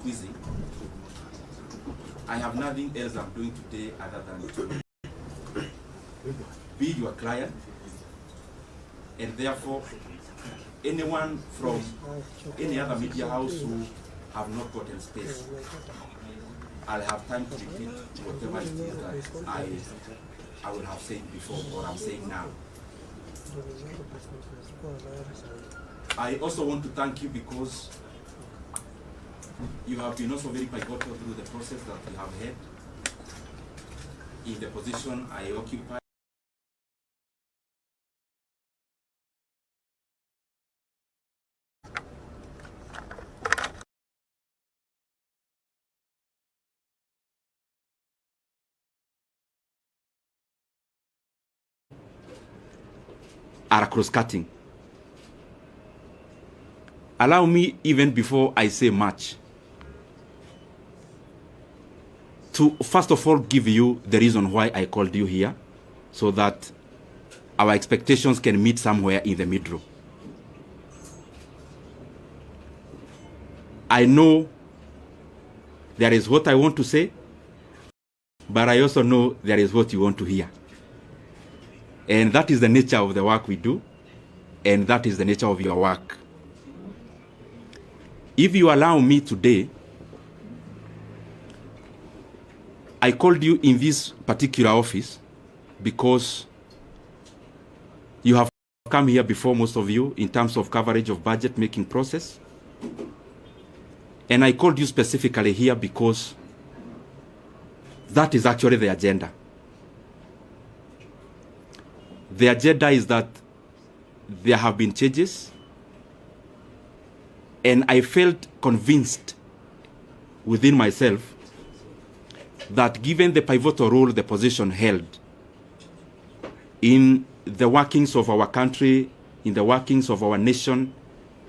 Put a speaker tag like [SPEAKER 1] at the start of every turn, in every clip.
[SPEAKER 1] busy. I have nothing else I'm doing today other than to be your client, and therefore anyone from any other media house who have not gotten space, I'll have time to repeat whatever it is that I will have said before or I'm saying now. I also want to thank you because you have been also very pivotal through the process that we have had in the position I occupy. Are cross-cutting. Allow me, even before I say much, to first of all give you the reason why I called you here, so that our expectations can meet somewhere in the middle. I know there is what I want to say, but I also know there is what you want to hear. And that is the nature of the work we do, and that is the nature of your work. If you allow me today, I called you in this particular office because you have come here before, most of you, in terms of coverage of budget making process. And I called you specifically here because that is actually the agenda. The agenda is that there have been changes, and I felt convinced within myself that given the pivotal role the position held in the workings of our country, in the workings of our nation,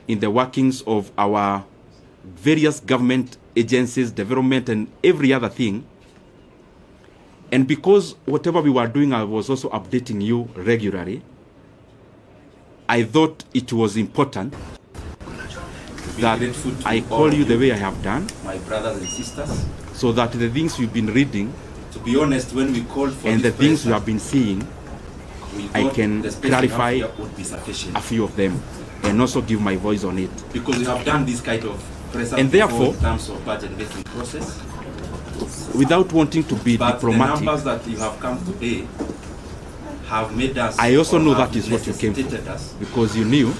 [SPEAKER 1] in the workings of our various government agencies, development, and every other thing, and because whatever we were doing, I was also updating you regularly, I thought it was important that I call you the way I have done, my brothers and sisters, so that the things you've been reading, to be honest, when we called for and the things you have been seeing, I can clarify a few of them and also give my voice on it. Because we have done this kind of press and therefore, in terms of budget making process, without wanting to be diplomatic, the numbers that you have come today have made us. I also know that is what you came for, because you knew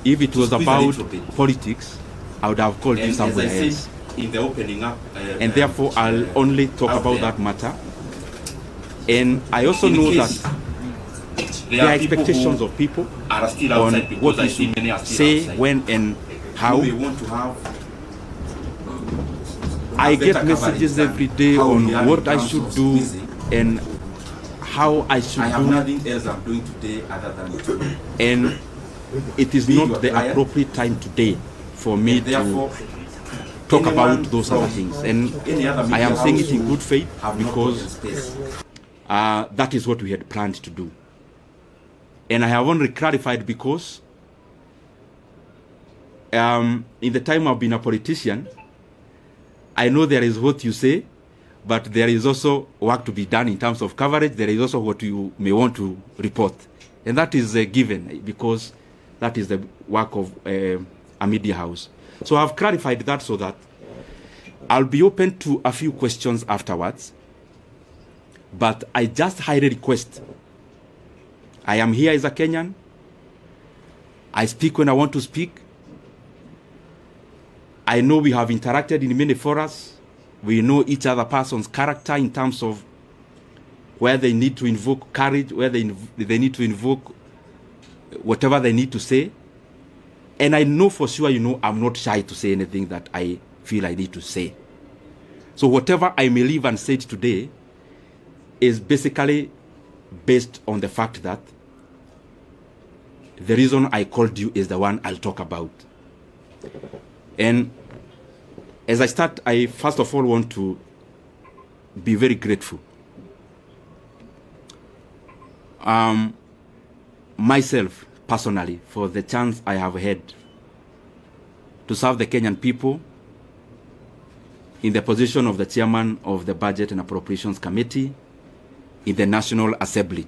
[SPEAKER 1] if it was about politics, I would have called you somewhere else. In the opening up, and therefore I'll only talk about that matter. And I also know that there are expectations of people are still on what we should say, when, and how. We want to have. I get messages every day on what I should do and how I should do. I have nothing else I'm doing today other than to. And it is not the appropriate time today for me to talk about those other things. And I am saying it in good faith because that is what we had planned to do. And I have only clarified because in the time I've been a politician, I know there is what you say, but there is also work to be done in terms of coverage. There is also what you may want to report. And that is given because that is the work of a media house. So I've clarified that so that I'll be open to a few questions afterwards. But I just highly request, I am here as a Kenyan. I speak when I want to speak. I know we have interacted in many forums. We know each other person's character in terms of where they need to invoke courage, where they need to invoke whatever they need to say. And I know for sure, you know, I'm not shy to say anything that I feel I need to say. So whatever I may live and say today is basically based on the fact that the reason I called you is the one I'll talk about. And as I start, I first of all want to be very grateful. Myself, personally, for the chance I have had to serve the Kenyan people in the position of the chairman of the Budget and Appropriations Committee in the National Assembly.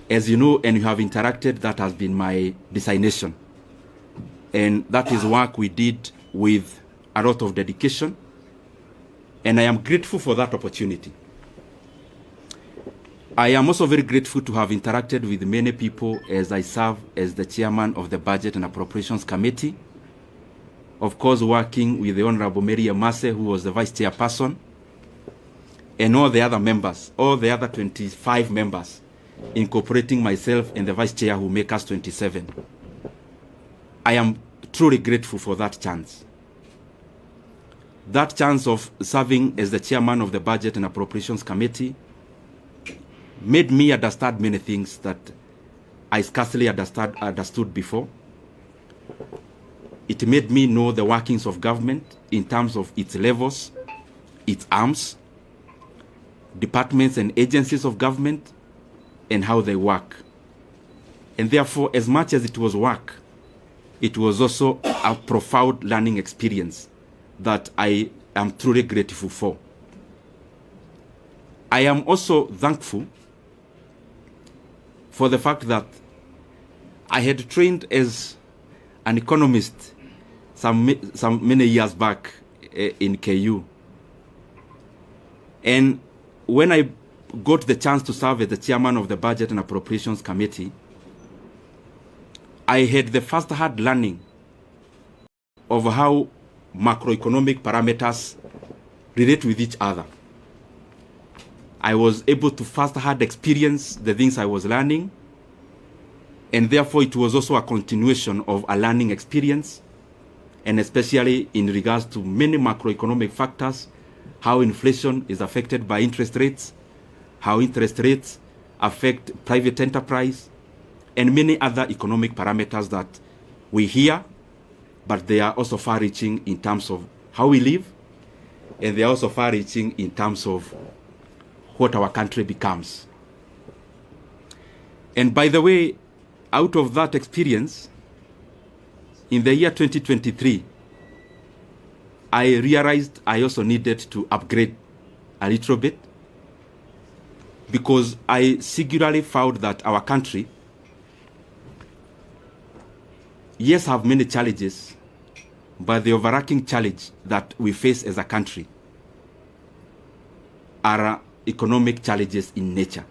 [SPEAKER 1] As you know and you have interacted, that has been my designation. And that is work we did with a lot of dedication. And I am grateful for that opportunity. I am also very grateful to have interacted with many people as I serve as the chairman of the Budget and Appropriations Committee. Of course, working with the Honorable Mary Amase, who was the vice chairperson, and all the other members, all the other 25 members, incorporating myself and the vice chair who make us 27. I am truly grateful for that chance. That chance of serving as the chairman of the Budget and Appropriations Committee made me understand many things that I scarcely understood before. It made me know the workings of government in terms of its levels, its arms, departments and agencies of government, and how they work. And therefore, as much as it was work, it was also a profound learning experience that I am truly grateful for. I am also thankful for the fact that I had trained as an economist some many years back in KU. And when I got the chance to serve as the chairman of the Budget and Appropriations Committee, I had the first-hand learning of how macroeconomic parameters relate with each other. I was able to first-hand experience the things I was learning, and therefore it was also a continuation of a learning experience, and especially in regards to many macroeconomic factors, how inflation is affected by interest rates, how interest rates affect private enterprise, and many other economic parameters that we hear, but they are also far-reaching in terms of how we live, and they are also far-reaching in terms of what our country becomes. And by the way, out of that experience, in the year 2023, I realized I also needed to upgrade a little bit, because I singularly found that our country, yes, have many challenges, but the overarching challenge that we face as a country are economic challenges in nature.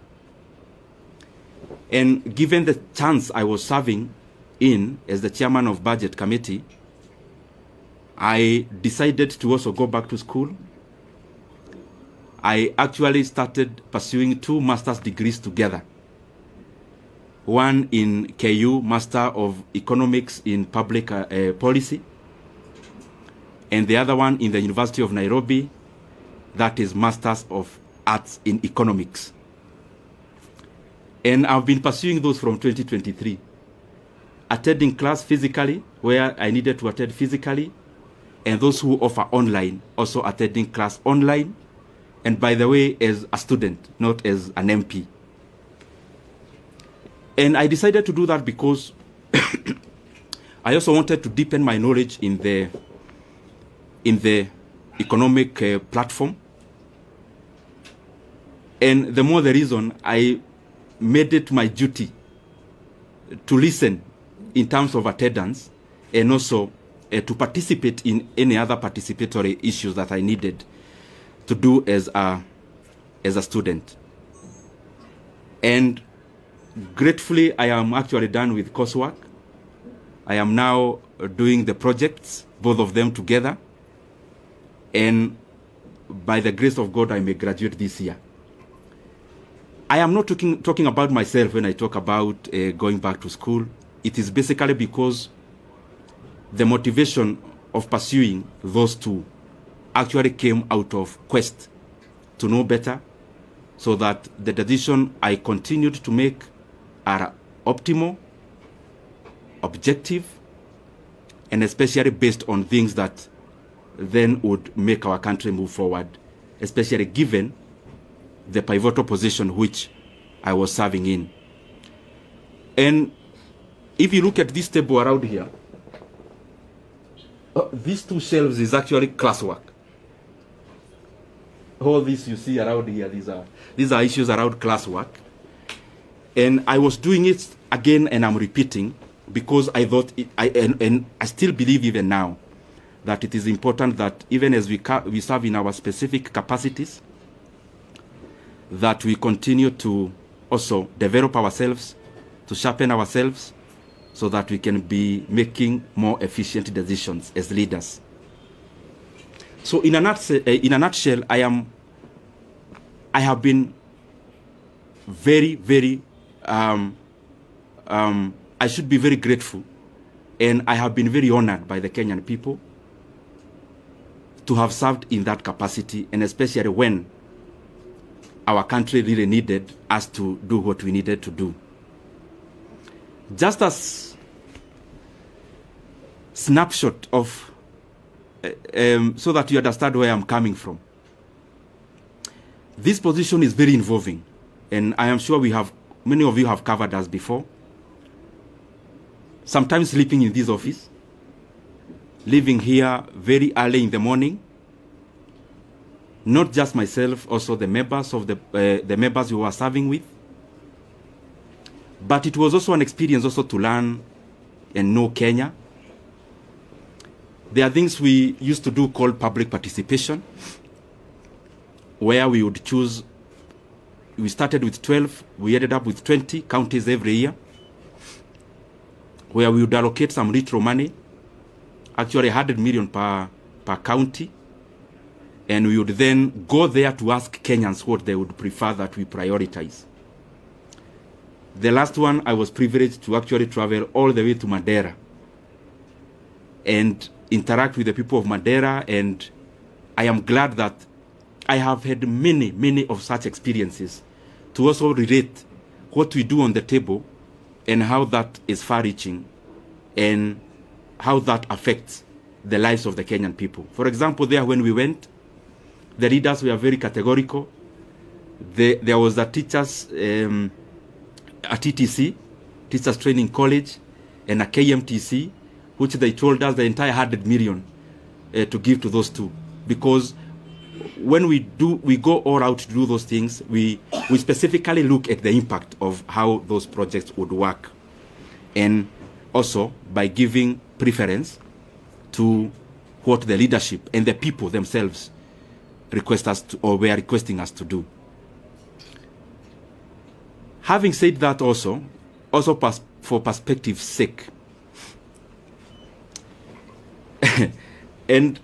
[SPEAKER 1] And given the chance I was serving in as the chairman of Budget Committee, I decided to also go back to school. I actually started pursuing 2 master's degrees together. One in KU, Master of Economics in Public Policy, and the other one in the University of Nairobi, that is Masters of Arts in Economics. And I've been pursuing those from 2023. Attending class physically, where I needed to attend physically, and those who offer online, also attending class online, and by the way, as a student, not as an MP. And I decided to do that because I also wanted to deepen my knowledge in the economic platform. And the more the reason, I made it my duty to listen in terms of attendance, and also to participate in any other participatory issues that I needed to do as a student. And gratefully, I am actually done with coursework. I am now doing the projects, both of them together. And by the grace of God, I may graduate this year. I am not talking about myself when I talk about going back to school. It is basically because the motivation of pursuing those 2 actually came out of quest to know better, so that the decision I continued to make are optimal, objective, and especially based on things that then would make our country move forward, especially given the pivotal position which I was serving in. And if you look at this table around here, these 2 shelves is actually classwork. all this you see around here, these are issues around classwork. And I was doing it again, and I'm repeating, because I thought, and I still believe even now, that it is important that even as we serve in our specific capacities, that we continue to also develop ourselves, to sharpen ourselves, so that we can be making more efficient decisions as leaders. So in a nutshell, I have been very, very, I should be very grateful, and I have been very honored by the Kenyan people to have served in that capacity, and especially when our country really needed us to do what we needed to do. Just as snapshot of, so that you understand where I'm coming from. This position is very involving, and I am sure many of you have covered us before. Sometimes sleeping in this office, leaving here very early in the morning. Not just myself, also the members of the members who are serving with. But it was also an experience also to learn and know Kenya. There are things we used to do called public participation, where we would choose. We started with 12, we ended up with 20 counties every year, where we would allocate some retro money, actually 100 million per county, and we would then go there to ask Kenyans what they would prefer that we prioritize. The last one, I was privileged to actually travel all the way to Madeira and interact with the people of Madeira, and I am glad that I have had many of such experiences to also relate what we do on the table and how that is far-reaching and how that affects the lives of the Kenyan people. For example, there when we went, the leaders were very categorical. There was a teachers, a TTC, Teachers Training College, and a KMTC, which they told us the entire 100 million to give to those two. Because when we go all out to do those things, we specifically look at the impact of how those projects would work. And also by giving preference to what the leadership and the people themselves request us to, or were requesting us to do. Having said that, also for perspective's sake, and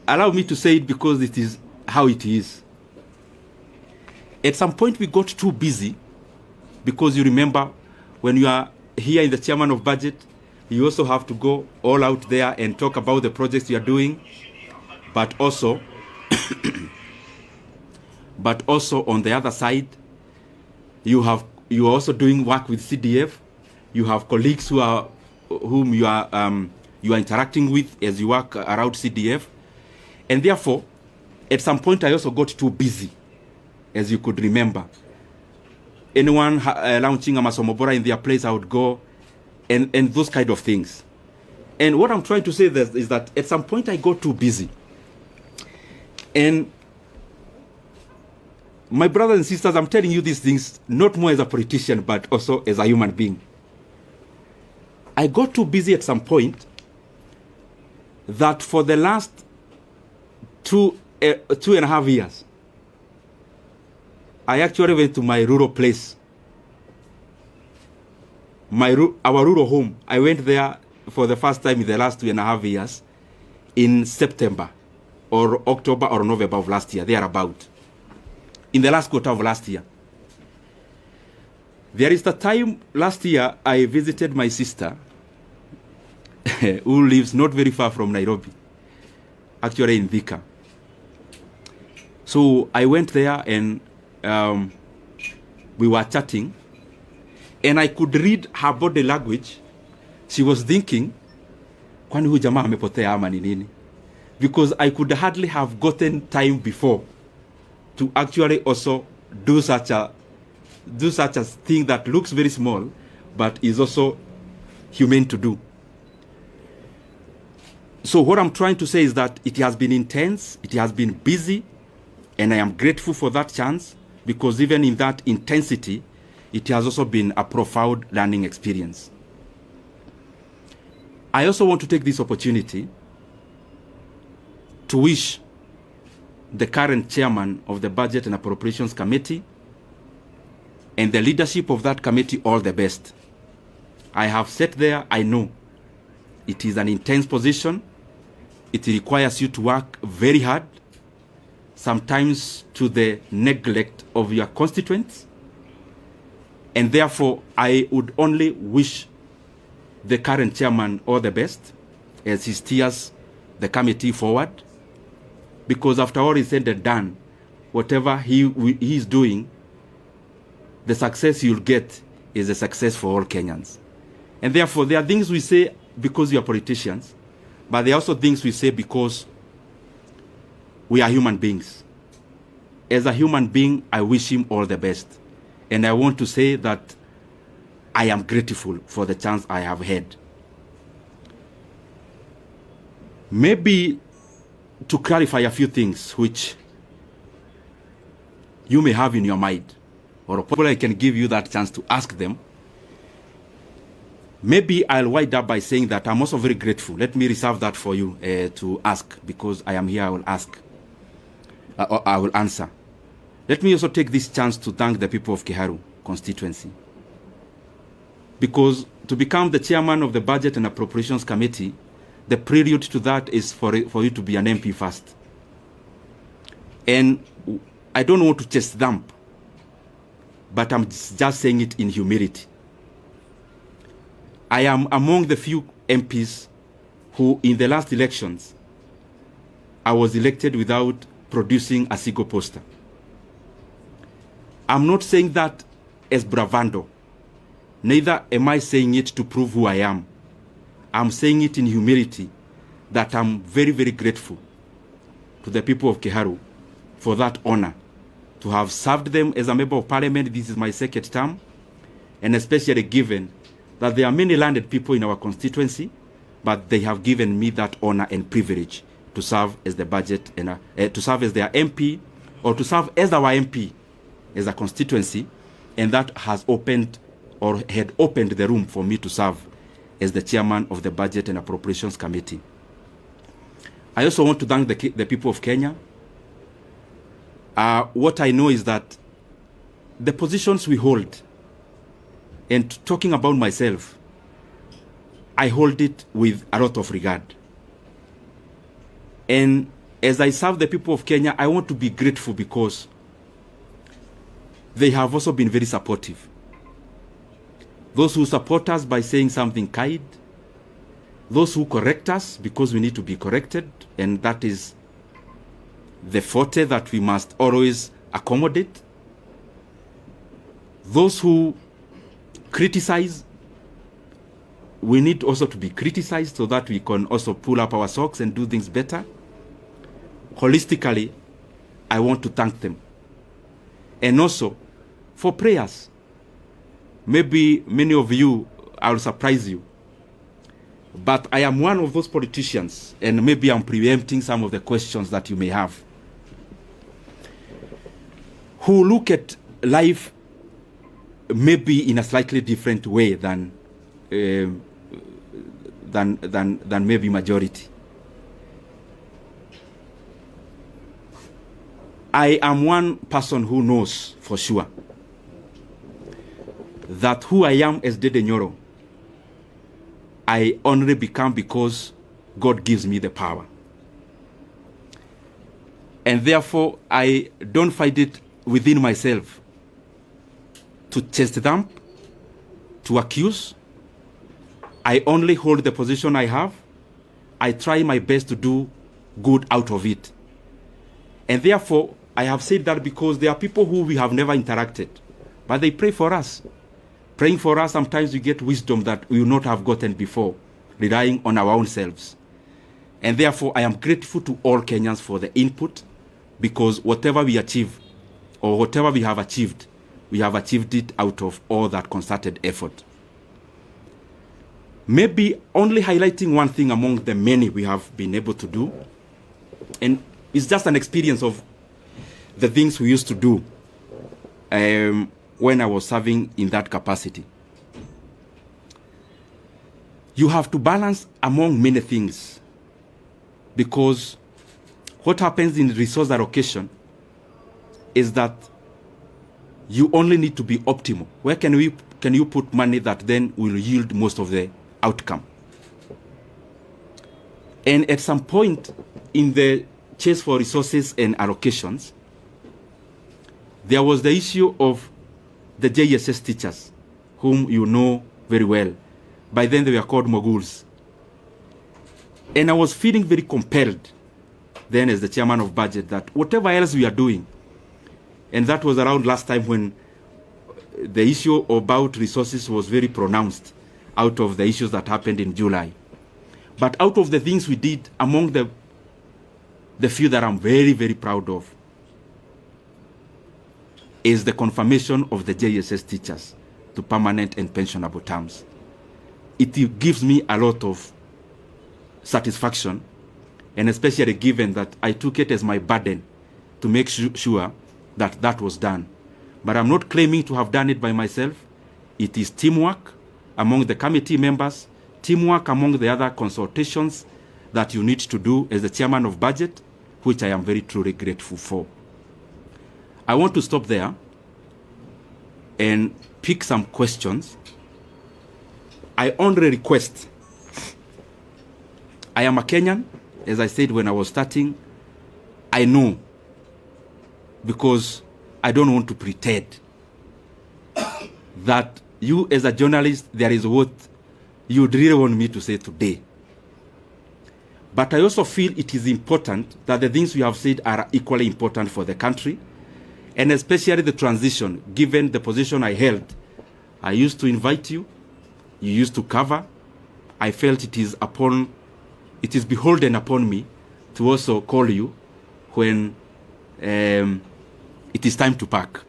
[SPEAKER 1] allow me to say it because it is how it is. At some point we got too busy, because you remember when you are here in the chairman of budget, you also have to go all out there and talk about the projects you are doing, but also on the other side, you are also doing work with CDF. You have colleagues whom you are interacting with as you work around CDF, and therefore, at some point, I also got too busy, as you could remember. Anyone launching a Masomobora in their place, I would go, and those kind of things. And what I'm trying to say is that at some point I got too busy. And my brothers and sisters, I'm telling you these things not more as a politician, but also as a human being. I got too busy at some point that for the last 2.5 years, I actually went to my rural place, our rural home. I went there for the first time in the last 2.5 years in September or October or November of last year, thereabout, in the last quarter of last year. There is the time last year I visited my sister who lives not very far from Nairobi, actually in Thika. So I went there and we were chatting, and I could read her body language. She was thinking, kwani huyu jamaa amepotea ama ni nini? Because I could hardly have gotten time before to actually also do such a thing that looks very small, but is also humane to do. So what I'm trying to say is that it has been intense, it has been busy, and I am grateful for that chance, because even in that intensity, it has also been a profound learning experience. I also want to take this opportunity to wish the current chairman of the Budget and Appropriations Committee and the leadership of that committee all the best. I have sat there, I know it is an intense position. It requires you to work very hard, sometimes to the neglect of your constituents. And therefore, I would only wish the current chairman all the best as he steers the committee forward. Because after all is said and done, whatever he is doing, the success you'll get is a success for all Kenyans. And therefore, there are things we say because we are politicians, but there are also things we say because we are human beings. As a human being, I wish him all the best. And I want to say that I am grateful for the chance I have had. Maybe to clarify a few things which you may have in your mind, or probably I can give you that chance to ask them. Maybe I'll wind up by saying that I'm also very grateful. Let me reserve that for you to ask, because I am here, I will ask. I will answer. Let me also take this chance to thank the people of Kiharu constituency. Because to become the chairman of the Budget and Appropriations Committee, the prelude to that is for you to be an MP first. And I don't want to chest dump, but I'm just saying it in humility. I am among the few MPs who, in the last elections, I was elected without producing a single poster. I'm not saying that as bravado. Neither am I saying it to prove who I am. I'm saying it in humility, that I'm very, very grateful to the people of Kiharu for that honor, to have served them as a member of parliament. This is my second term, and especially given that there are many landed people in our constituency, but they have given me that honor and privilege to serve as the budget and to serve as their MP, or to serve as our MP as a constituency, and that has opened, or had opened, the room for me to serve as the chairman of the Budget and Appropriations Committee. I also want to thank the people of Kenya. What I know is that the positions we hold, and talking about myself, I hold it with a lot of regard. And as I serve the people of Kenya, I want to be grateful because they have also been very supportive. Those who support us by saying something kind, those who correct us because we need to be corrected, and that is the forte that we must always accommodate. Those who criticize, we need also to be criticized so that we can also pull up our socks and do things better. Holistically, I want to thank them. And also for prayers. Maybe many of you, I'll surprise you, but I am one of those politicians, and maybe I'm preempting some of the questions that you may have, who look at life maybe in a slightly different way than maybe majority. I am one person who knows for sure that who I am as Ndindi Nyoro, I only become because God gives me the power. And therefore, I don't find it within myself to chest dump, to accuse. I only hold the position I have. I try my best to do good out of it. And therefore, I have said that because there are people who we have never interacted, but they pray for us. Praying for us, sometimes we get wisdom that we would not have gotten before, relying on our own selves. And therefore, I am grateful to all Kenyans for the input, because whatever we achieve, or whatever we have achieved it out of all that concerted effort. Maybe only highlighting one thing among the many we have been able to do, and it's just an experience of the things we used to do when I was serving in that capacity. You have to balance among many things, because what happens in resource allocation is that you only need to be optimal. Where can you put money that then will yield most of the outcome? And at some point in the chase for resources and allocations, there was the issue of the JSS teachers, whom you know very well. By then they were called moguls. And I was feeling very compelled then as the chairman of budget that whatever else we are doing, and that was around last time when the issue about resources was very pronounced out of the issues that happened in July. But out of the things we did, among the few that I'm very, very proud of is the confirmation of the JSS teachers to permanent and pensionable terms. It gives me a lot of satisfaction, and especially given that I took it as my burden to make sure that that was done. But I'm not claiming to have done it by myself. It is teamwork among the committee members, teamwork among the other consultations that you need to do as the chairman of budget, which I am very truly grateful for. I want to stop there and pick some questions. I only request, I am a Kenyan, as I said when I was starting. I know, because I don't want to pretend that you as a journalist, there is what you really want me to say today. But I also feel it is important that the things we have said are equally important for the country, and especially the transition, given the position I held. I used to invite you, you used to cover. I felt it is beholden upon me to also call you when it is time to pack.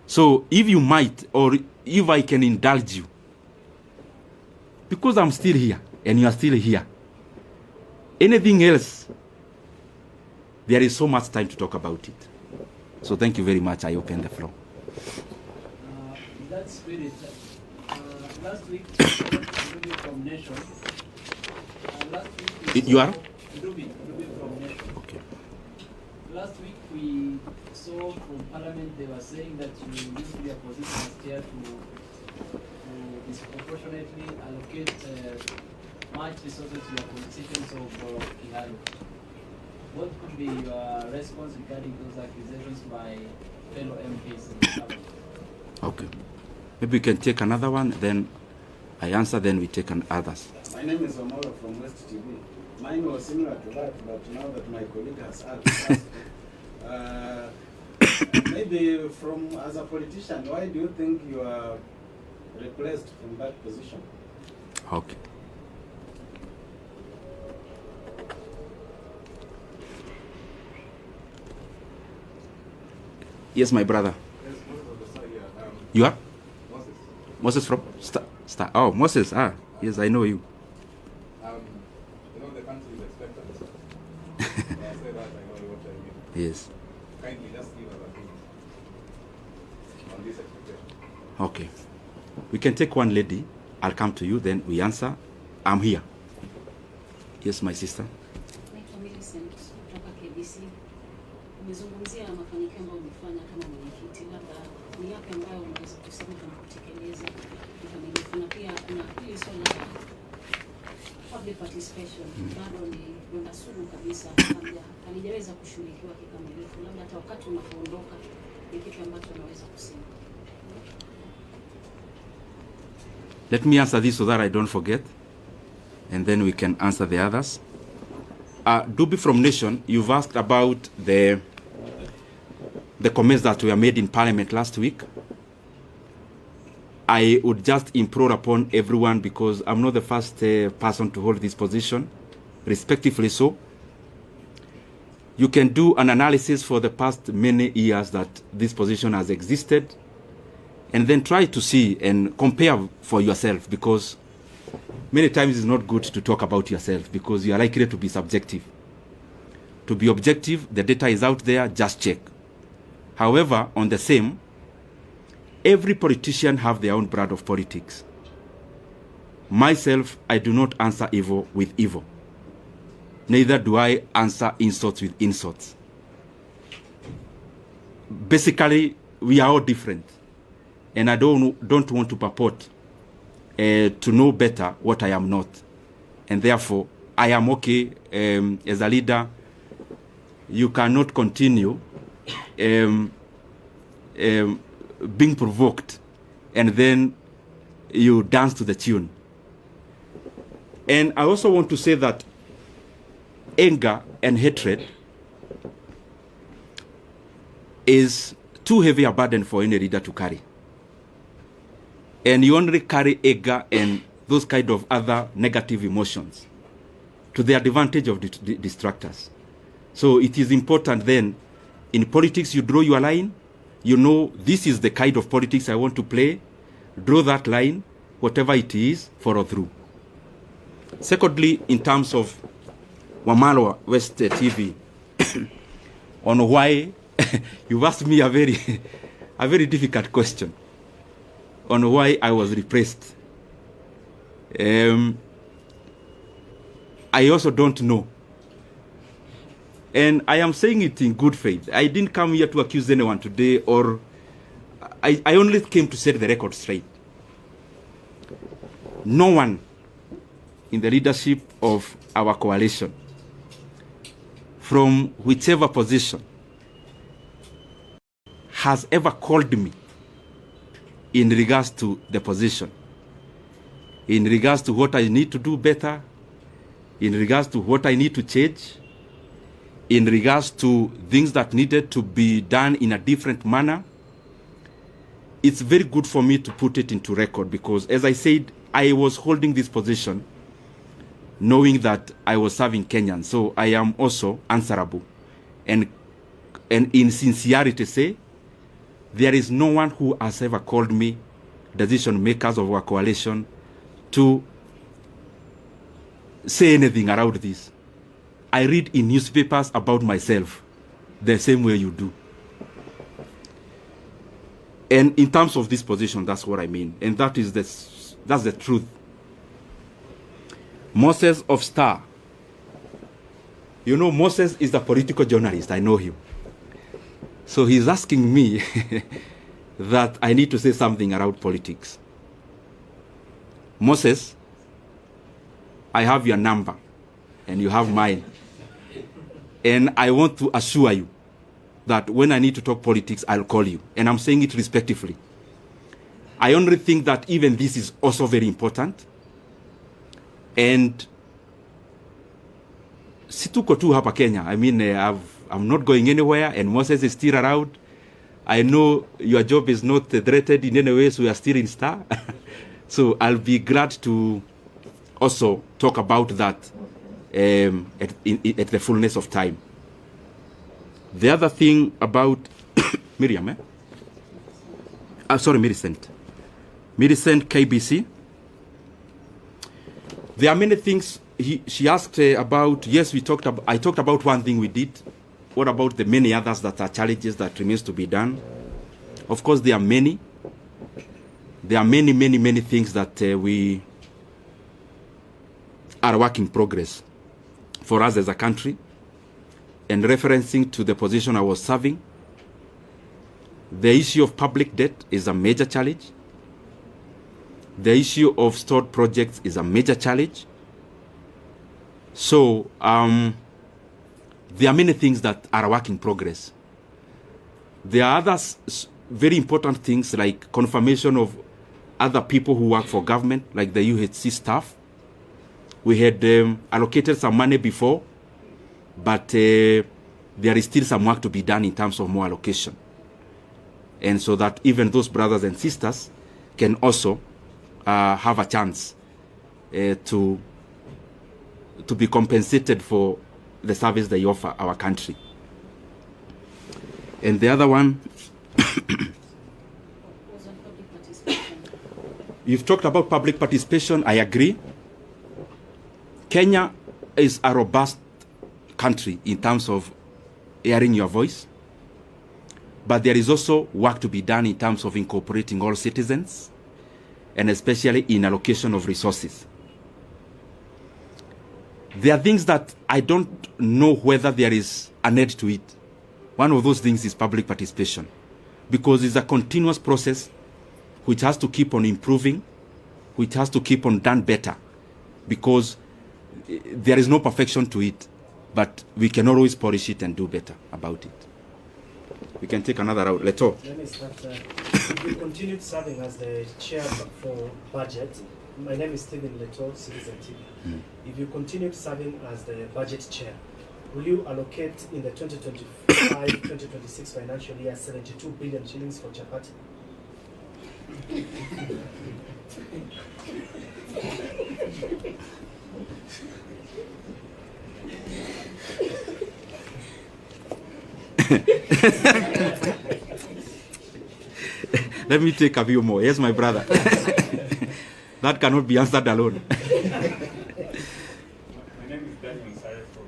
[SPEAKER 1] So if you might, or if I can indulge you, because I'm still here and you are still here, anything else, there is so much time to talk about it. So thank you very much. I open the floor.
[SPEAKER 2] In that spirit, last week, Ndindi from Nation. Last week
[SPEAKER 1] you are?
[SPEAKER 2] Ndindi from Nation.
[SPEAKER 1] Okay.
[SPEAKER 2] Last week we saw from Parliament they were saying that you used to be a position as chair to disproportionately allocate much resources to your constituents of Kigali. What could be your response regarding those accusations by fellow MPs in the Parliament?
[SPEAKER 1] Okay. Maybe we can take another one, then I answer, then we take others.
[SPEAKER 3] My name is Omoro from West TV. Mine was similar to that, but now that my colleague has asked, maybe as a politician, why do you think you are replaced from that position?
[SPEAKER 1] Okay. Yes, my brother.
[SPEAKER 4] Yes,
[SPEAKER 1] You are?
[SPEAKER 4] Moses.
[SPEAKER 1] Moses from Star. Oh, Moses. Ah, yes, I know you.
[SPEAKER 4] You know the country is expectant. I say that, I know what I mean.
[SPEAKER 1] Yes.
[SPEAKER 4] Kindly just give us a hint on this expectation.
[SPEAKER 1] Okay. We can take one lady. I'll come to you, then we answer. I'm here. Yes, my sister.
[SPEAKER 5] Naitwa Millicent kutoka KBC. Umezungumzia mafanikio ambayo umefanya kama mwenyekiti, labda ni yapi ambayo unaweza kusema kama kutekeleza kikamilifu, na pia kuna hili swala la public participation bado ni donda sugu kabisa, halijaweza kushughulikiwa kikamilifu, labda hata wakati unapoondoka ni kitu ambacho unaweza kusema.
[SPEAKER 1] Let me answer this so that I don't forget, and then we can answer the others. Dubi from Nation, you've asked about the comments that were made in Parliament last week. I would just implore upon everyone, because I'm not the first person to hold this position, respectively so. You can do an analysis for the past many years that this position has existed, and then try to see and compare for yourself, because many times it's not good to talk about yourself because you are likely to be subjective. To be objective, the data is out there, just check. However, on the same, every politician have their own brand of politics. Myself, I do not answer evil with evil. Neither do I answer insults with insults. Basically, we are all different. And I don't want to purport to know better what I am not. And therefore, I am okay as a leader. You cannot continue being provoked and then you dance to the tune. And I also want to say that anger and hatred is too heavy a burden for any leader to carry. And you only carry anger and those kind of other negative emotions to the advantage of the distractors. So it is important then, in politics you draw your line, you know this is the kind of politics I want to play, draw that line, whatever it is, follow through. Secondly, in terms of Wamalwa West TV, on why, you've asked me a very difficult question on why I was repressed. I also don't know. And I am saying it in good faith. I didn't come here to accuse anyone today, or I only came to set the record straight. No one in the leadership of our coalition, from whichever position, has ever called me in regards to the position, in regards to what I need to do better, in regards to what I need to change, in regards to things that needed to be done in a different manner. It's very good for me to put it into record because, as I said, I was holding this position knowing that I was serving Kenyans. So I am also answerable. And in sincerity say, there is no one who has ever called me, decision makers of our coalition, to say anything around this. I read in newspapers about myself the same way you do. And in terms of this position, that's what I mean. And that's the truth. Moses of Star. You know, Moses is a political journalist. I know him. So he's asking me that I need to say something around politics. Moses, I have your number and you have mine. And I want to assure you that when I need to talk politics, I'll call you. And I'm saying it respectfully. I only think that even this is also very important. And situko tu hapa Kenya. I mean, I'm not going anywhere and Moses is still around. I know your job is not threatened in any way, so we are still in Star. So I'll be glad to also talk about that at the fullness of time. The other thing about Miriam, sorry, Millicent KBC. There are many things she asked about. Yes, I talked about one thing we did. What about the many others that are challenges that remains to be done? Of course, there are many. There are many things that we are work in progress for us as a country. And referencing to the position I was serving, the issue of public debt is a major challenge. The issue of stored projects is a major challenge. So there are many things that are a work in progress. There are other very important things like confirmation of other people who work for government, like the UHC staff. We had allocated some money before, but there is still some work to be done in terms of more allocation. And so that even those brothers and sisters can also have a chance to be compensated for the service they offer our country. And the other one, You've talked about public participation. I agree. Kenya is a robust country in terms of hearing your voice. But there is also work to be done in terms of incorporating all citizens, and especially in allocation of resources. There are things that I don't know whether there is an edge to it. One of those things is public participation, because it's a continuous process which has to keep on improving, which has to keep on done better, because there is no perfection to it, but we can always polish it and do better about it. We can take another round. Leto.
[SPEAKER 6] Then is that if you continued serving as the chair for budget, my name is Stephen Leto, Citizen TV. If you continued serving as the budget chair, will you allocate in the 2025-2026 financial year 72 billion shillings for Chapati?
[SPEAKER 1] Let me take a few more. Yes, my brother. That cannot be answered alone.
[SPEAKER 7] My name is Daniel Sare from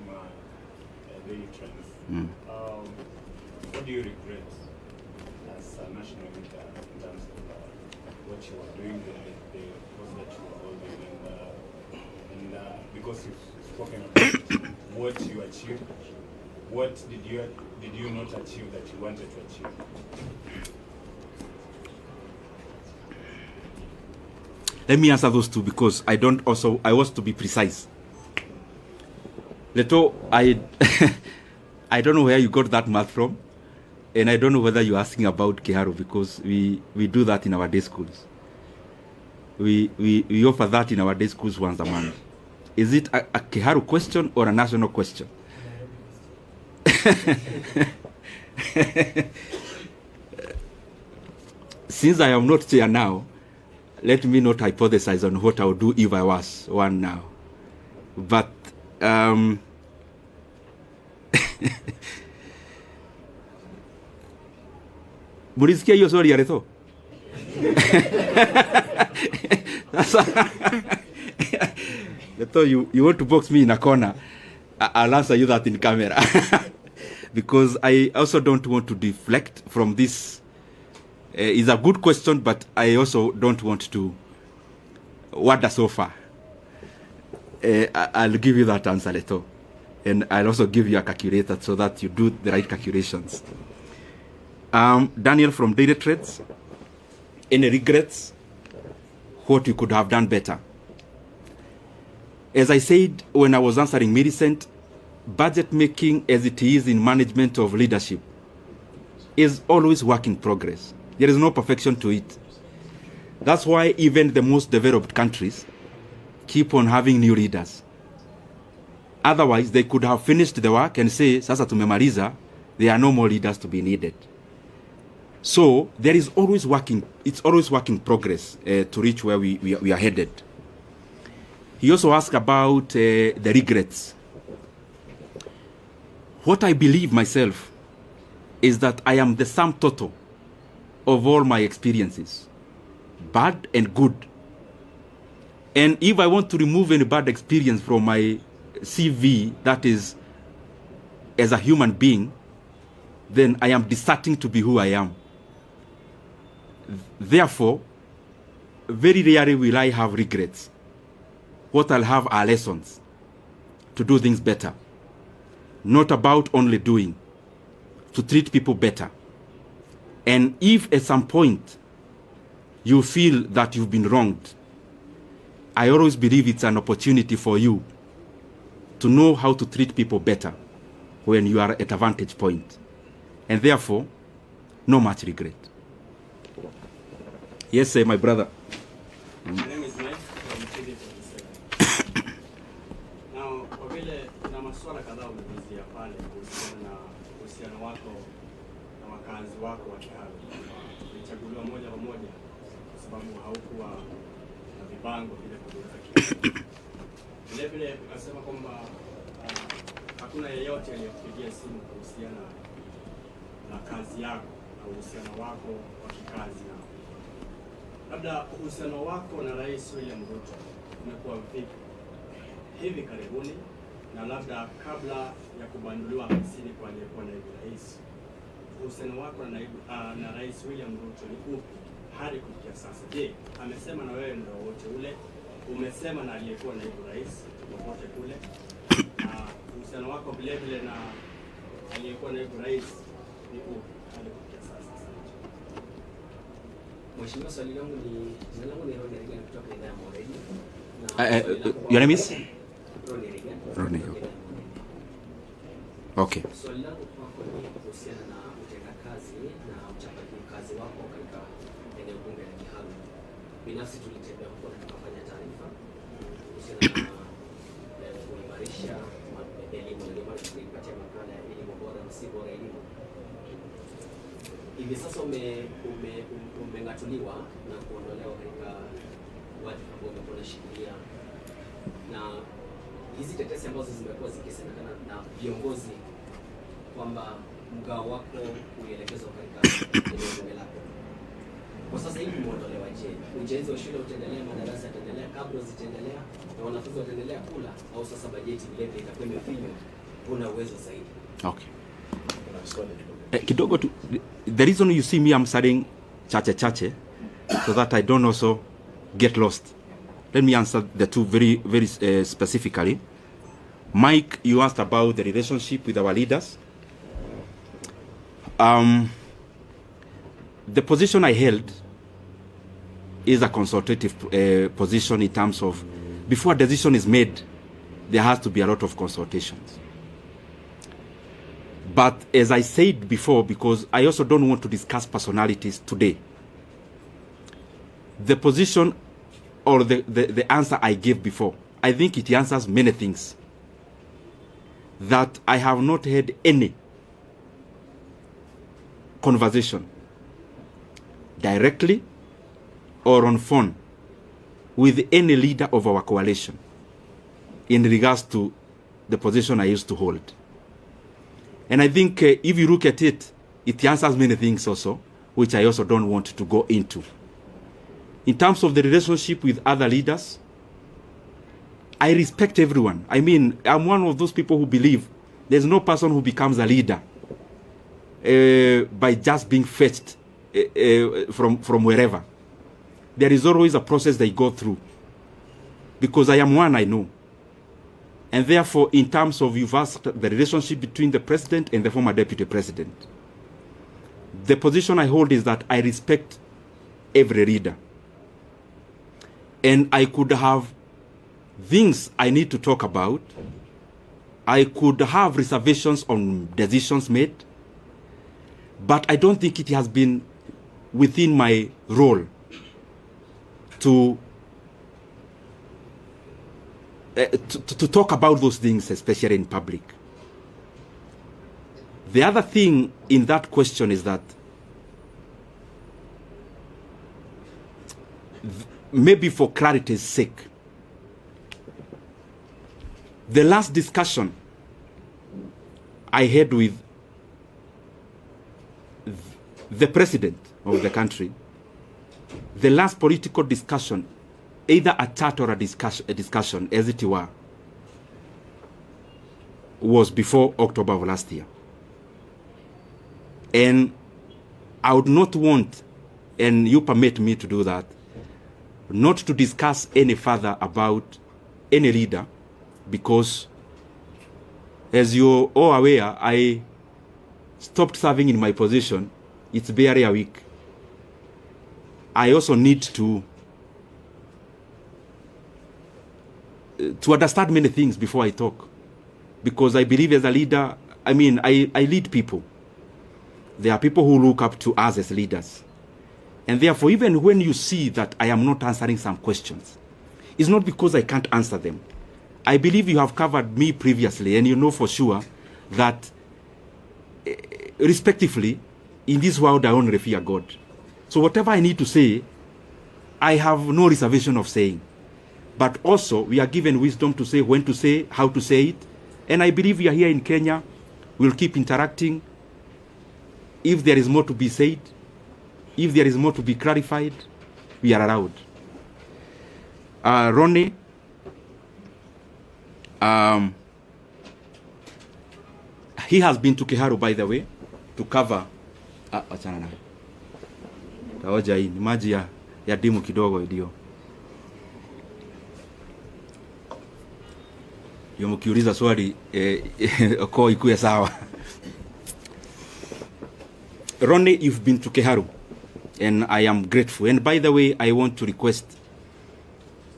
[SPEAKER 7] Daily Trends. What do you regret as a national leader in terms of what you are doing, the post that you are holding, and because you've spoken about what you achieved, what did you not achieve that you wanted to achieve?
[SPEAKER 1] Let me answer those two, because I want to be precise. Leto, I don't know where you got that math from, and I don't know whether you're asking about Kiharu, because we do that in our day schools. We offer that in our day schools once a month. Is it a Kiharu question or a national question? Since I am not chair now, let me not hypothesize on what I would do if I was one now. But mulisikia hiyo swali ya Leto? Leto, you want to box me in a corner? I'll answer you that in camera. Because I also don't want to deflect from this. It's a good question, but I also don't want to wander so far. I'll give you that answer, Leto. And I'll also give you a calculator so that you do the right calculations. Daniel from Daily Trades. Any regrets? What you could have done better? As I said when I was answering Millicent, budget making as it is in management of leadership is always work in progress. There is no perfection to it. That's why even the most developed countries keep on having new leaders. Otherwise, they could have finished the work and say, sasa tumemaliza, there are no more leaders to be needed. So there is always it's always work in progress to reach where we are headed. He also asked about the regrets. What I believe myself is that I am the sum total of all my experiences, bad and good. And if I want to remove any bad experience from my CV, that is, as a human being, then I am deserting to be who I am. Therefore, very rarely will I have regrets. What I'll have are lessons to do things better. Not about only doing, to treat people better. And if at some point you feel that you've been wronged, I always believe it's an opportunity for you to know how to treat people better when you are at a vantage point. And therefore, no much regret. Yes, sir, my brother.
[SPEAKER 8] My name is Mike from TV 47. Now, kwa vile na masuala kadhaa umezungumzia pale kuhusiana na uhusiano wako na wakazi wako wa Kiharu, ulichaguliwa moja kwa moja kwa sababu haukuwa na vibango vile kutoka Kiharu. Vile vile ukasema kwamba hakuna yeyote aliyekupigia simu kuhusiana na kazi yako na uhusiano wako wa kikazi labda uhusiano wako na Rais William Ruto umekuwa vipi hivi karibuni, na labda kabla ya kubanduliwa afisini kwa aliyekuwa naibu rais, uhusiano wako na Rais William Ruto ni upi hadi kufikia sasa? Je, amesema na wewe muda wote ule? Umesema na aliyekuwa naibu rais popote kule? Uhusiano wako vile vile na aliyekuwa naibu rais ni upi hadi kufikia sasa?
[SPEAKER 9] Mheshimiwa, swali langu ni jina langu ni Ronnie Reagan kutoka idhaa ya Moredi.
[SPEAKER 1] Your name is?
[SPEAKER 9] Ronnie Reagan.
[SPEAKER 1] Ronnie. Okay.
[SPEAKER 9] Swali langu kwako ni kuhusiana na utendakazi na uchapaji kazi wako katika eneo bunge la Kiharu. Binafsi tulitembea huko na tukafanya taarifa kuhusiana na kuimarisha elimu, ndio maana tulipatia makala ya elimu bora na si bora elimu. Hivi sasa umengatuliwa na kuondolewa katika wadhifa ambao umekuwa unashikilia, na hizi tetesi ambazo zimekuwa zikisemekana na viongozi kwamba mgao wako ulielekezwa katika eneo bunge lako, kwa sasa hivi umeondolewa. Je, ujenzi wa shule utaendelea, madarasa yataendelea, kabla zitaendelea na wanafunzi wataendelea kula, au sasa bajeti vile vile itakuwa imefinywa, kuna uwezo zaidi?
[SPEAKER 1] Okay. Kidogo tu, the reason you see me I'm studying chache so that I don't also get lost. Let me answer the two very specifically. Mike, you asked about the relationship with our leaders. The position I held is a consultative position in terms of before a decision is made, there has to be a lot of consultations. But as I said before, because I also don't want to discuss personalities today, the position or the answer I gave before, I think it answers many things. That I have not had any conversation directly or on phone with any leader of our coalition in regards to the position I used to hold. And I think if you look at it, it answers many things also, which I also don't want to go into. In terms of the relationship with other leaders, I respect everyone. I mean, I'm one of those people who believe there's no person who becomes a leader by just being fetched from wherever. There is always a process they go through. Because I am one, I know. And therefore, in terms of you've asked the relationship between the president and the former deputy president, the position I hold is that I respect every leader. And I could have things I need to talk about. I could have reservations on decisions made. But I don't think it has been within my role to talk about those things, especially in public. The other thing in that question is that maybe for clarity's sake, the last discussion I had with the president of the country, the last political discussion, either a chat or a discussion, as it were, was before October of last year. And I would not want, and you permit me to do that, not to discuss any further about any leader, because as you're all aware, I stopped serving in my position. It's barely a week. I also need to understand many things before I talk. Because I believe as a leader, I mean, I lead people. There are people who look up to us as leaders. And therefore, even when you see that I am not answering some questions, it's not because I can't answer them. I believe you have covered me previously, and you know for sure that, respectively, in this world I only fear God. So whatever I need to say, I have no reservation of saying. But also, we are given wisdom to say when to say, how to say it. And I believe we are here in Kenya. We'll keep interacting. If there is more to be said, if there is more to be clarified, we are allowed. Ronnie, he has been to Kiharu, by the way, to cover achana nayo. Taoja hii ni maji ya dimu kidogo ndio. Yo mkiuliza swali kwa ikuwe sawa. Ronnie, you've been to Kiharu and I am grateful. And by the way, I want to request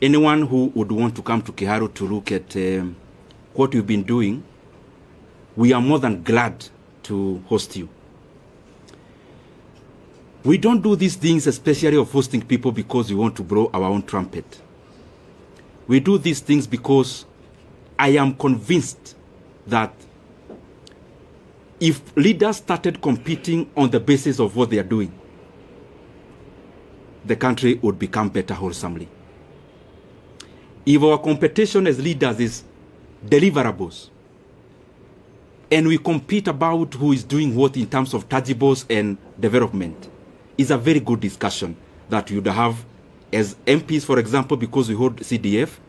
[SPEAKER 1] anyone who would want to come to Kiharu to look at what you've been doing. We are more than glad to host you. We don't do these things, especially of hosting people, because we want to blow our own trumpet. We do these things because I am convinced that if leaders started competing on the basis of what they are doing, the country would become better wholesomely. If our competition as leaders is deliverables, and we compete about who is doing what in terms of tangibles and development, is a very good discussion that you would have as MPs, for example, because we hold CDF,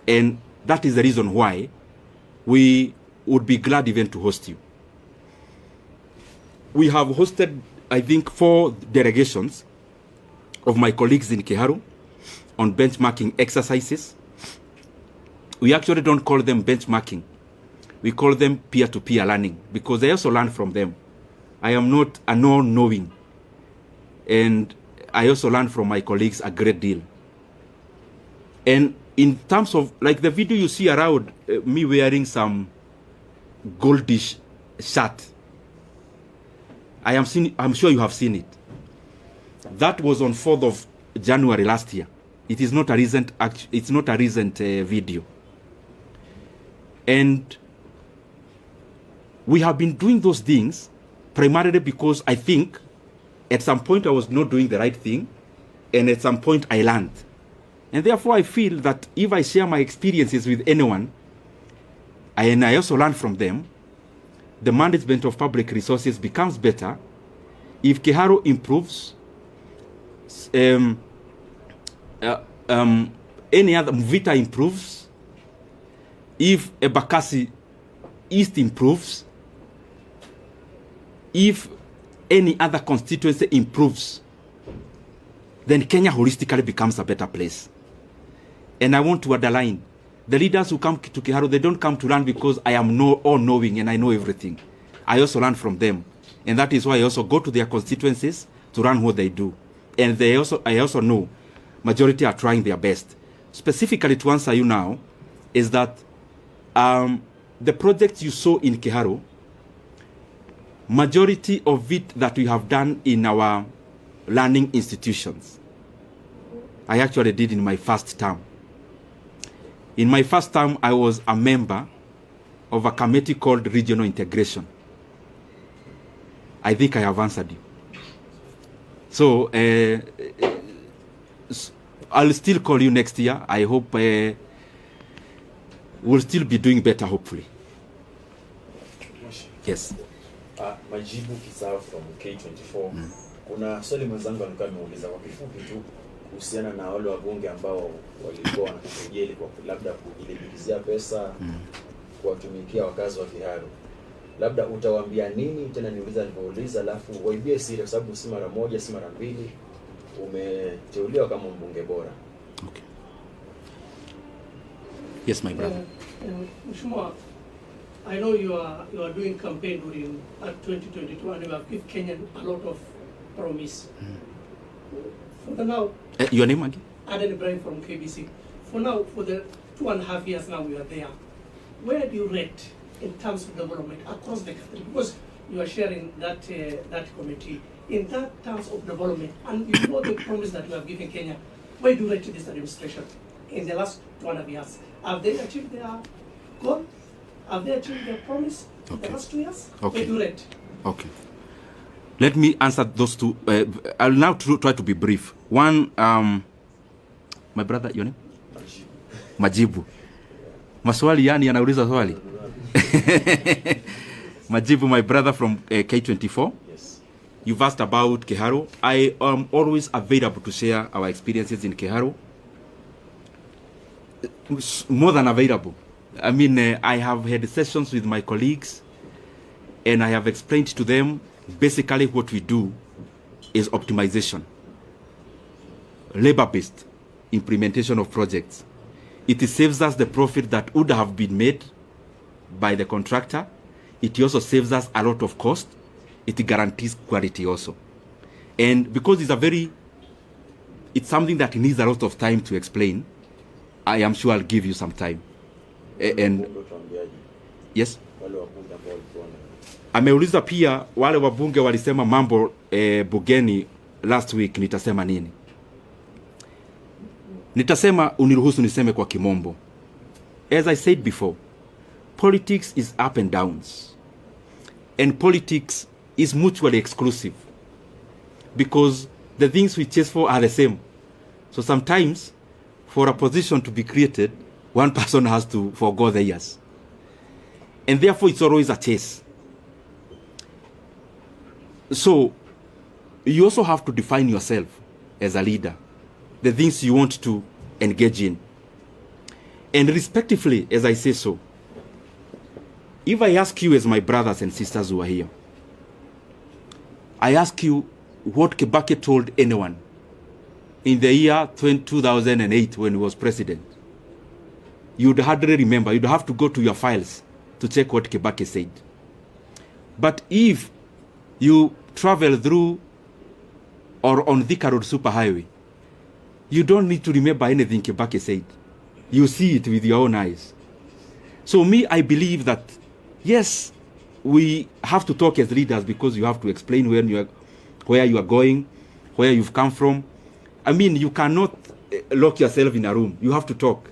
[SPEAKER 1] and that is the reason why we would be glad even to host you. We have hosted, I think, 4 delegations of my colleagues in Kiharu on benchmarking exercises. We actually don't call them benchmarking. We call them peer-to-peer learning, because I also learn from them. I am not a non-knowing. And I also learn from my colleagues a great deal. And in terms of, like the video you see around, me wearing some goldish shirt, I'm sure you have seen it. That was on 4th of January last year. It is not a recent, it's not a recent video. And we have been doing those things primarily because I think at some point I was not doing the right thing, and at some point I learned. And therefore I feel that if I share my experiences with anyone, and I also learn from them, the management of public resources becomes better. If Kiharu improves, any other Mvita improves, if Ebakasi East improves, if any other constituency improves, then Kenya holistically becomes a better place. And I want to underline, the leaders who come to Kiharu, they don't come to learn because I am all-knowing and I know everything. I also learn from them. And that is why I also go to their constituencies to learn what they do. And I also know majority are trying their best. Specifically to answer you now, is that the projects you saw in Kiharu, majority of it that we have done in our learning institutions, I actually did in my first term. In my first term, I was a member of a committee called Regional Integration. I think I have answered you. So, I'll still call you next year. I hope we'll still be doing better, hopefully. Yes.
[SPEAKER 10] Majibu Kisao from K24. Kuna swali mwenzangu alikuwa ameuliza kwa kifupi tu kuhusiana na wale wabunge ambao walikuwa wanakujeli kwa labda kuilibilizia pesa kuwatumikia wakazi wa Kiharu. Labda utawaambia nini? Tena niuliza nilivyouliza, alafu waibie siri kwa sababu si mara moja si mara mbili umeteuliwa kama mbunge bora.
[SPEAKER 1] Okay. Yes, my brother.
[SPEAKER 11] Mheshimiwa, I know you are doing campaign during 2022 and you have given Kenyan a lot of promise. For now,
[SPEAKER 1] your name again?
[SPEAKER 11] Aden Ibrahim from KBC. For now, for the 2.5 years now we are there, where do you rate in terms of development across the country? Because you are sharing that committee in that terms of development, and you know the promise that you have given Kenya. Where do you rate this administration in the last 2.5 years? Have they achieved their goal? Have they achieved their promise in the last 2 years?
[SPEAKER 1] Okay.
[SPEAKER 11] Where do you rate?
[SPEAKER 1] Okay. Let me answer those two. I'll now try to be brief. One, my brother, your name? Majibu. Maswali yani anauliza swali. Majibu, my brother from K24.
[SPEAKER 10] Yes.
[SPEAKER 1] you've asked about Keharo. I am always available to share our experiences in Keharo. More than available. I mean, I have had sessions with my colleagues, and I have explained to them basically what we do is optimization, labor-based implementation of projects. It saves us the profit that would have been made by the contractor. It also saves us a lot of cost. It guarantees quality also. And because it's something that needs a lot of time to explain, I am sure I'll give you some time. And yes, ameuliza pia wale wabunge walisema mambo bugeni last week, nitasema nini? Nitasema, uniruhusu niseme kwa kimombo. As I said before, politics is up and downs. And politics is mutually exclusive. Because the things we chase for are the same. So sometimes, for a position to be created, one person has to forgo theirs. And therefore, it's always a chase. So, you also have to define yourself as a leader, the things you want to engage in. And respectively, as I say so, if I ask you as my brothers and sisters who are here, I ask you what Kibaki told anyone in the year 2008 when he was president, you'd hardly remember. You'd have to go to your files to check what Kibaki said. But if you travel through or on Thika Road Superhighway, you don't need to remember anything Kibaki said. You see it with your own eyes. So me, I believe that, yes, we have to talk as leaders because you have to explain where you are going, where you've come from. I mean, you cannot lock yourself in a room. You have to talk.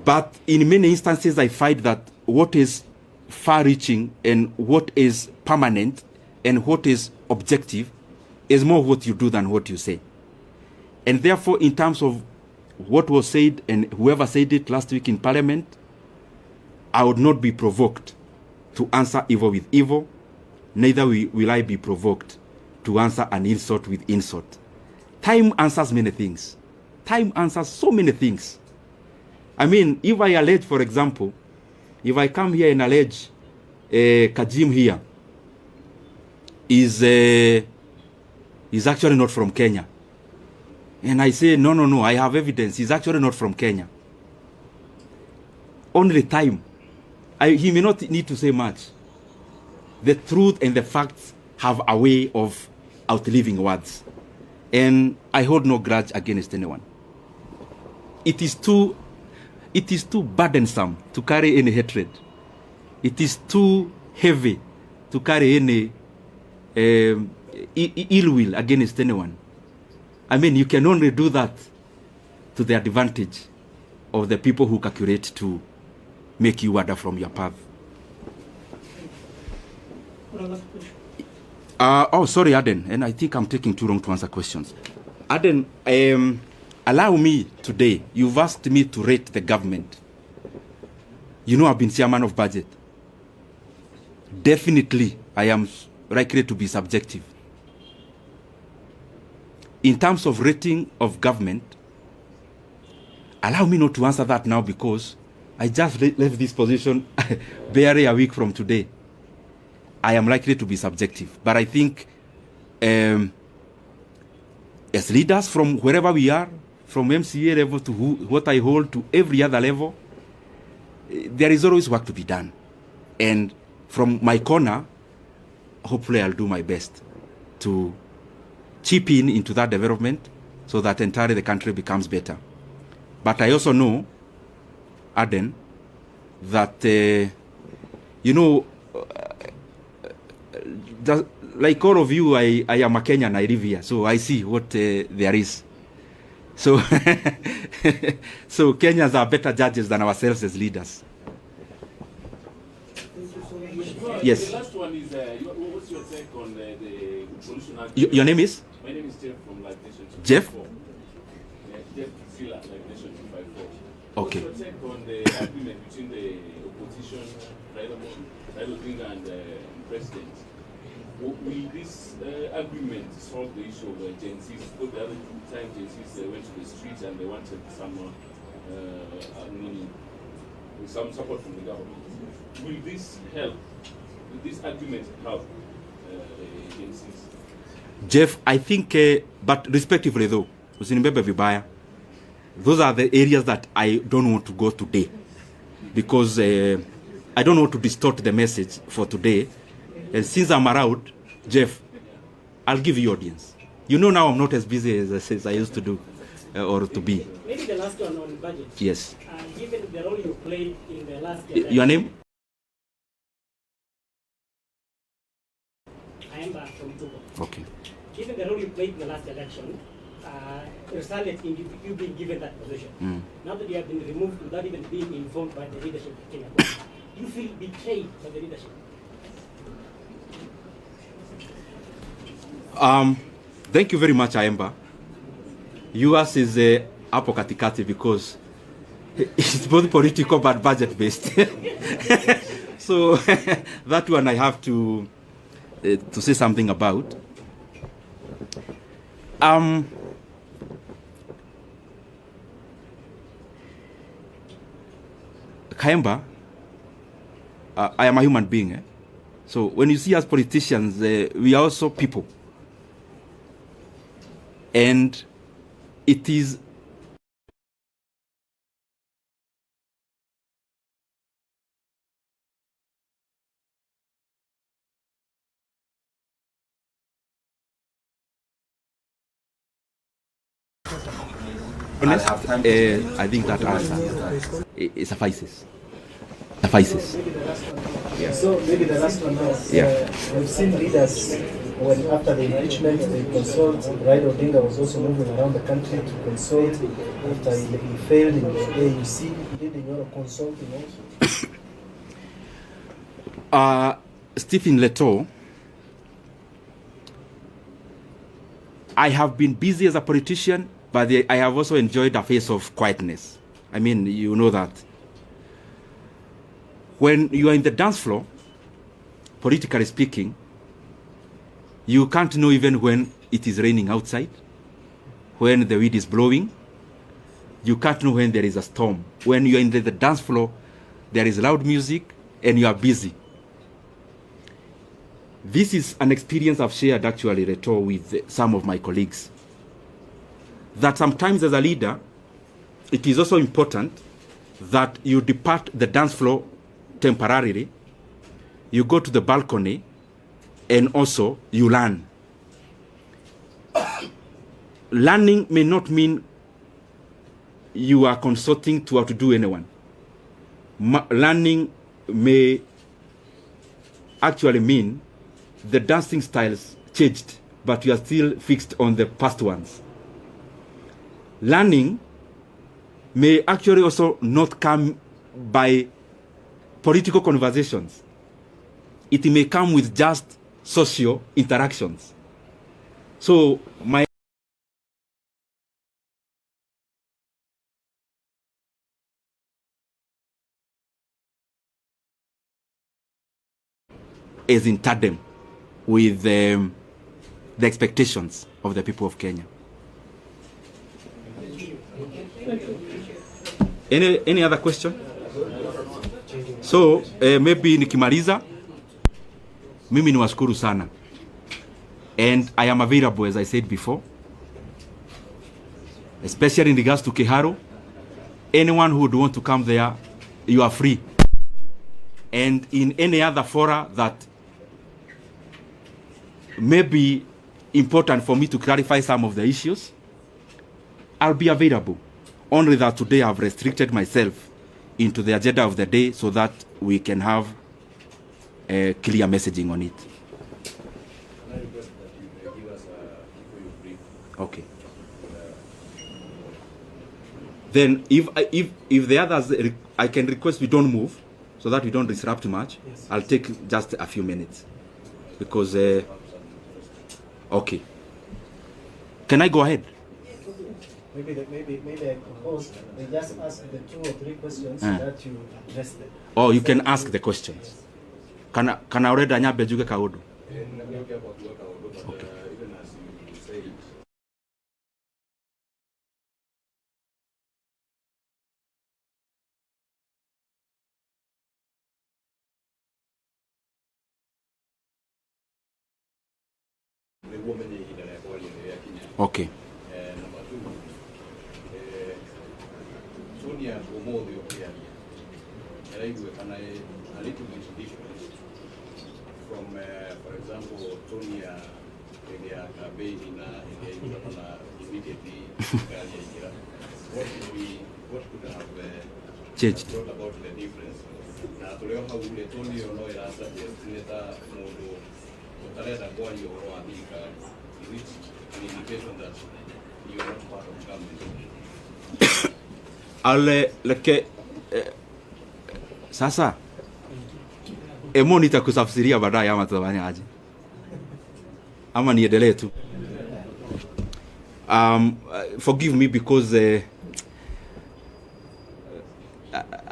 [SPEAKER 1] But in many instances, I find that what is far-reaching and what is permanent and what is objective is more what you do than what you say. And therefore, in terms of what was said and whoever said it last week in Parliament, I would not be provoked to answer evil with evil, neither will I be provoked to answer an insult with insult. Time answers many things. Time answers so many things. I mean, if I allege, for example, if I come here and allege Kajim here is actually not from Kenya, and I say, no, I have evidence, he's actually not from Kenya. Only time. He may not need to say much. The truth and the facts have a way of outliving words. And I hold no grudge against anyone. It is too burdensome to carry any hatred. It is too heavy to carry any ill will against anyone. I mean, you can only do that to the advantage of the people who calculate to make you wander from your path. Oh, sorry, Aden, and I think I'm taking too long to answer questions. Aden, allow me today, you've asked me to rate the government. You know I've been chairman of budget. Definitely, I am likely to be subjective. In terms of rating of government, allow me not to answer that now because I just left this position barely a week from today. I am likely to be subjective. But I think as leaders from wherever we are, from MCA level to what I hold to every other level, there is always work to be done. And from my corner, hopefully I'll do my best to chip in into that development so that entirely the country becomes better. But I also know, Aden, that, like all of you, I am a Kenyan, I live here, so I see what there is. So, so Kenyans are better judges than ourselves as leaders. Yes.
[SPEAKER 12] The last one is, what's your take on the solution?
[SPEAKER 1] Your name is?
[SPEAKER 12] My name is Jeff from Live Nation 254.
[SPEAKER 1] Jeff?
[SPEAKER 12] Jeff Silla, Live Nation 254.
[SPEAKER 1] Okay.
[SPEAKER 12] What's your take on the agreement between the opposition, Raila Odinga, and the president will this agreement solve the issue of Gen Zs? Because the other time Gen Zs went to the streets and they wanted some support from the government. Will this help? Will this agreement help the Gen Zs?
[SPEAKER 1] Jeff, I think, but respectively though, usinibebe vibaya, those are the areas that I don't want to go today, because I don't want to distort the message for today. And since I'm around, Jeff, I'll give you audience. You know now I'm not as busy as I used to do, or to be.
[SPEAKER 13] Maybe the last one on budget.
[SPEAKER 1] Yes.
[SPEAKER 13] Given the role you played in the last election.
[SPEAKER 1] Your name?
[SPEAKER 13] I am from Togo.
[SPEAKER 1] Okay.
[SPEAKER 13] Given the role you played in the last election, resulted in you being given that position. Now that you have been removed without even being informed by the leadership of Kenya, do you feel betrayed by the leadership?
[SPEAKER 1] Thank you very much, Ayemba. Yours is hapo katikati because it's both political but budget based. So that one I have to say something about. Kayemba, I am a human being. So when you see us politicians, we are also people. And it is honest, I think that answer it suffices.
[SPEAKER 6] Yeah. So maybe the last one now.
[SPEAKER 1] Yeah.
[SPEAKER 6] We've seen leaders when after the impeachment they consult. Raila Odinga was also moving around the country to consult. After he failed in the AUC, Ndindi Nyoro consulting also.
[SPEAKER 1] Stephen Leto, I have been busy as a politician, but I have also enjoyed a phase of quietness. I mean, you know that. When you are in the dance floor, politically speaking, you can't know even when it is raining outside, when the wind is blowing. You can't know when there is a storm. When you are in the dance floor, there is loud music and you are busy. This is an experience I've shared actually, Reto, with some of my colleagues. That sometimes as a leader, it is also important that you depart the dance floor temporarily, you go to the balcony, and also you learn. Learning may not mean you are consulting to outdo anyone. Learning may actually mean the dancing styles changed, but you are still fixed on the past ones. Learning may actually also not come by political conversations. It may come with just social interactions. So my is in tandem with the expectations of the people of Kenya. Any other question? So maybe nikimaliza, mimi niwashukuru sana, and I am available as I said before, especially in regards to Keharo. Anyone who would want to come there, you are free. And in any other fora that may be important for me to clarify some of the issues, I'll be available. Only that today I've restricted myself into the agenda of the day so that we can have a clear messaging on it. Okay. Then if the others, I can request we don't move so that we don't disrupt too much. Yes. I'll take just a few minutes because okay. Can I go ahead?
[SPEAKER 6] Maybe I propose they just ask the 2 or 3 questions that you address them.
[SPEAKER 1] Oh, you can ask the questions. Kana already anyabe juge kaudu.
[SPEAKER 4] And I'm not care about what I will do, but even as you say it, the woman in the
[SPEAKER 1] Okay.
[SPEAKER 4] Number two, Sonia Omodio Piania. And I do a little bit different from, for example, Sonia campaign immediately. What could have
[SPEAKER 1] changed
[SPEAKER 4] brought about the difference? Now, to know how the Tony or no, as a modo, is it an indication that you are not part of government?
[SPEAKER 1] Sasa emo nitakutafsiria baadaye ama tutafanya aje? Ama niendelee tu? Forgive me because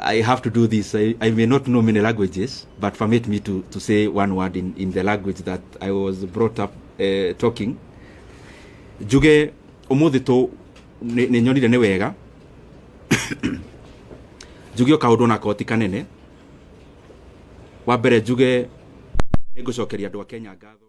[SPEAKER 1] I have to do this. I may not know many languages, but permit me to say one word in the language that I was brought up talking. Juge umuthi to ni nyonire ni wega. Juge o kaundu na koti kanene. Wa mbere juge nigucokeria andu a Kenya ngatho.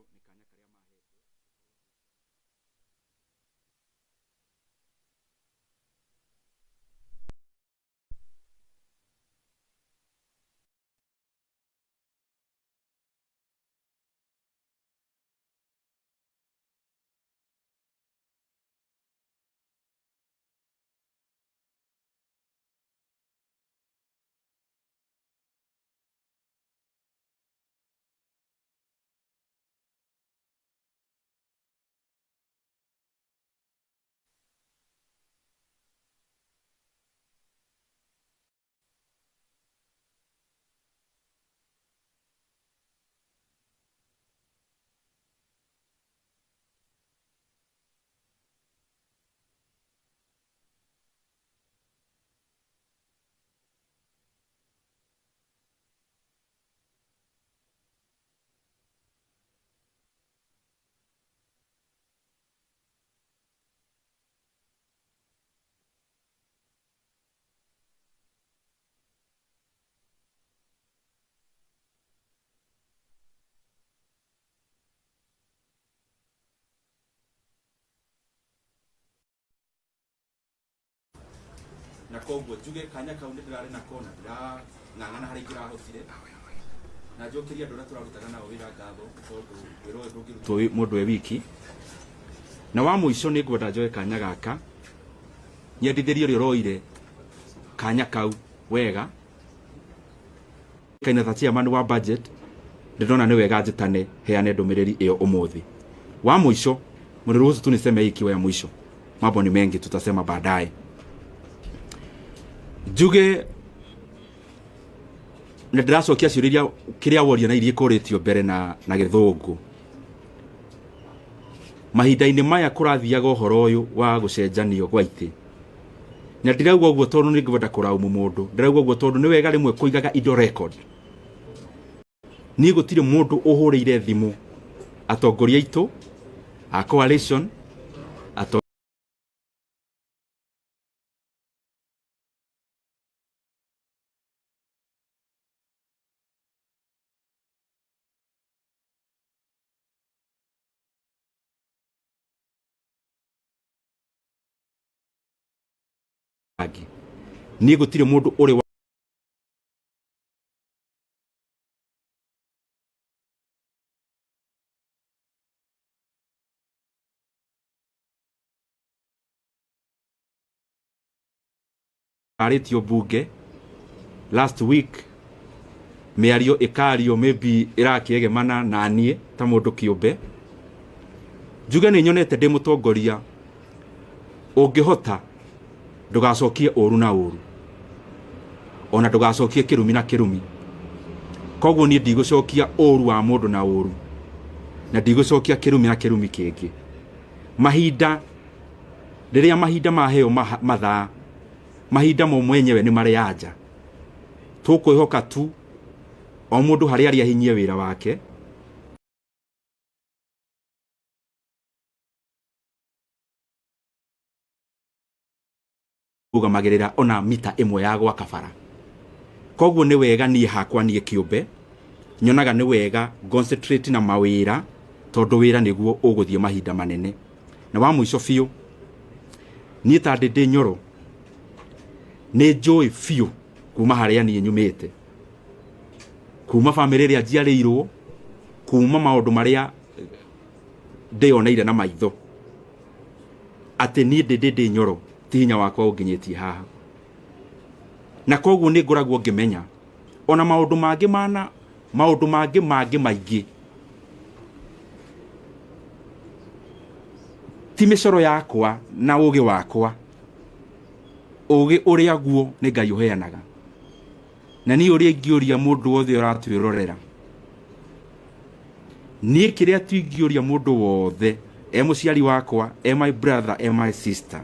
[SPEAKER 1] Na koguo juge kanya kau ndirari na kona ndira ng'ang'ana hari ngirahotire na njokeria andu aria turarutaga nao wira ngatho tondu wira uyu ndungirutwo mundu e wiki na wa muico ni ngwenda njoe kanya gaka nyendithirie uri uroire kanya kau wega kaina thachia manu wa budget ndona ni wega njitane heane ndumiriri iyo umuthi wa muico mniruhusu tu niseme hiki wa muico mambo ni mengi tutasema baadaye. Juge ndiracokia ciuriria kiria woria na irie kuritio mbere na githungu mahinda-ini maya kurathiaga uhoro uyu wa gucenjanio gwa iti na ndirauga uguo tondu ni ngwenda kuraumu mundu ndirauga uguo tondu ni wega rimwe kuigaga indo record ni gutire mundu uhurire thimu atongoria itu a coalition ni gutire mundu uri aritio bunge last week miario ikario maybe irakiege-mana na nie ta mundu kiumbe njuge ni nyonete ndi mutongoria ungihota ndugacokie uru na uru ona ndugacokie kirumi na kirumi koguo ni ndigucokia uru wa mundu na uru na ndigucokia kirumi na kirumi kingi mahinda riria mahinda maheo mathaa mahinda mo mwenyewe ni mari anja tukwihoka tu o mundu hari ari ahinyie wira wake ugamagirira ona mita imwe ya gwa kabara. Koguo ni wega nie hakwa nie kiumbe nyonaga ni wega concentrate na mawira tondu wira niguo uguthie mahinda manene. Na wa muico biu nie ta Ndindi Nyoro ni joy biu kuma haria nie nyumite, kuma family ria njiarirwo, kuma maundu maria ndioneire na maitho, ati nie Ndindi Nyoro ti hinya wakwa unginyitie haha. Na koguo ni ngoragwo ngimenya ona maundu mangi maingi ti micoro yakwa na ugi wakwa, ugi uria guo ni Ngai uheanaga. Na ni uria ingiuria mundu wothe uratwirorera, ni kiria tu ingiuria mundu wothe muciari wakwa, my brother, my sister,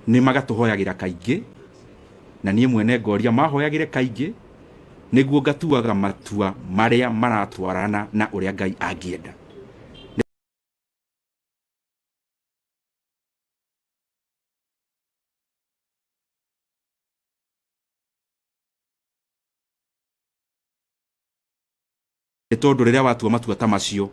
[SPEAKER 1] ni magatuhoyagira kaingi, na nie mwene ngoria mahoyagire kaingi niguo ngatuaga matua maria maratwarana na uria Ngai angienda. Tondu riria watua matua ta macio